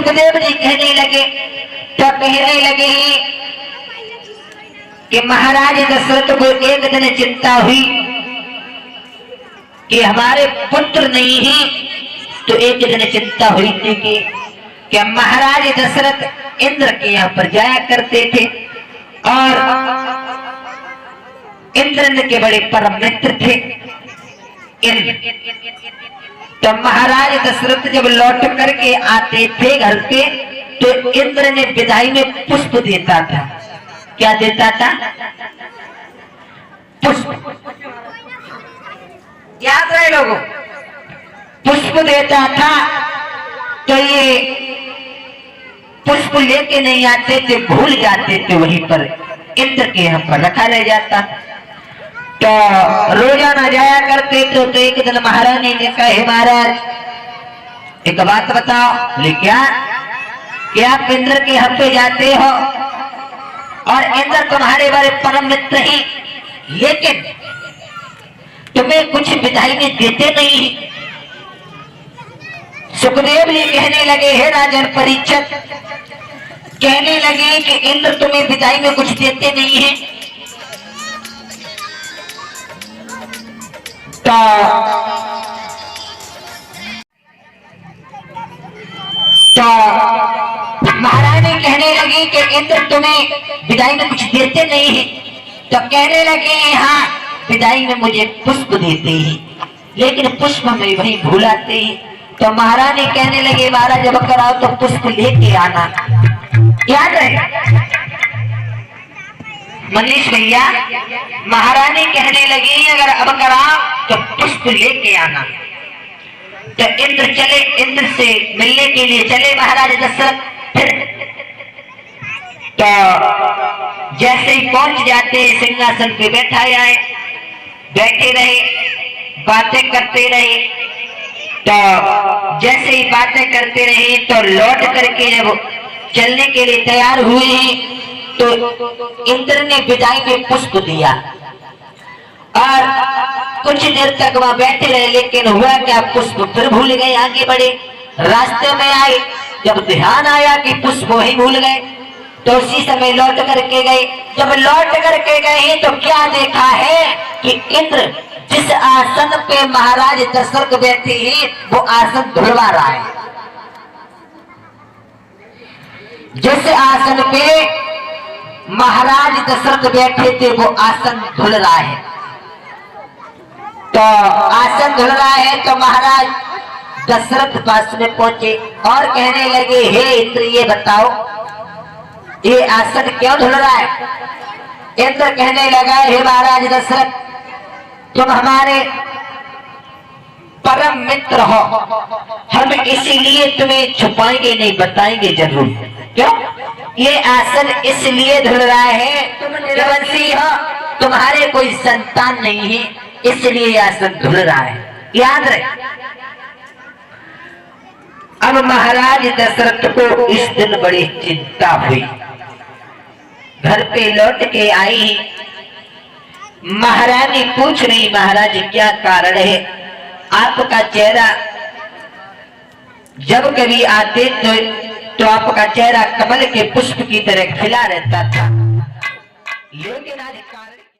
सुखदेव जी कहने लगे कि महाराज दशरथ को एक दिन चिंता हुई कि हमारे पुत्र नहीं है। तो एक दिन चिंता हुई थी कि महाराज दशरथ इंद्र के यहाँ पर जाया करते थे और इंद्र के बड़े परम मित्र थे इंद्र। तो महाराज दशरथ जब लौट करके आते थे घर पे तो इंद्र ने विदाई में पुष्प देता था। क्या देता था? पुष्प। याद रहे लोगों, पुष्प देता था। तो ये पुष्प लेके नहीं आते थे, भूल जाते थे, वहीं पर इंद्र के यहाँ पर रखा रह जाता। तो रोजाना जाया करते थे। तो एक दिन महारानी ने कहा, हे महाराज एक बात बताओ। बोले क्या? कि आप इंद्र के यहाँ पे जाते हो और इंद्र तुम्हारे बड़े परम मित्र हैं, लेकिन तुम्हें कुछ विदाई में देते नहीं। सुखदेव जी कहने लगे, हे राजन परीक्षित, कहने लगे कि इंद्र तुम्हें विदाई में कुछ देते नहीं है। तो महारानी कहने लगी कि इंद्र तुम्हें विदाई में कुछ देते नहीं है। तो कहने लगे, हाँ विदाई में मुझे पुष्प देते हैं, लेकिन पुष्प में वही भूलाते हैं। तो महारानी कहने लगे, महाराज जब कराओ तो पुष्प लेके आना। याद है मनीष भैया, महारानी कहने लगी अगर अब कराओ तो पुष्प लेके आना। तो इंद्र से मिलने के लिए चले महाराज दशरथ। फिर तो जैसे ही पहुंच जाते सिंहासन पे बैठे रहे, बातें करते रहे। तो जैसे ही बातें करते रहे तो लौट करके जब चलने के लिए तैयार हुए हैं तो इंद्र ने विदाई में पुष्प दिया और कुछ देर तक वहां बैठे रहे। लेकिन हुआ क्या, पुष्प फिर भूल गए। आगे बढ़े, रास्ते में आए, जब ध्यान आया कि पुष्प वही भूल गए तो उसी समय लौट करके गए। जब लौट करके गए तो क्या देखा है कि इंद्र जिस आसन पे महाराज दशरथ बैठे हैं वो आसन धुलवा रहा है। जिस आसन पे महाराज दशरथ बैठे थे वो आसन धुल रहा है। तो आसन धुल रहा है तो महाराज दशरथ पास में पहुंचे और कहने लगे, हे इंद्र ये बताओ ये आसन क्यों धुल रहा है? इंद्र कहने लगा, हे महाराज दशरथ तुम हमारे परम मित्र हो, हम इसीलिए तुम्हें छुपाएंगे नहीं, बताएंगे जरूर। क्यों? ये आसन इसलिए धुल रहा है, तुम निर्वंशी हो, तुम्हारे कोई संतान नहीं है, इसलिए ये आसन धुल रहा है। याद रहे। अब महाराज दशरथ को इस दिन बड़ी चिंता हुई। घर पे लौट के आई, महारानी पूछ रही, महाराज क्या कारण है? आपका चेहरा जब कभी आते तो आपका चेहरा कमल के पुष्प की तरह खिला रहता था, लेकिन आज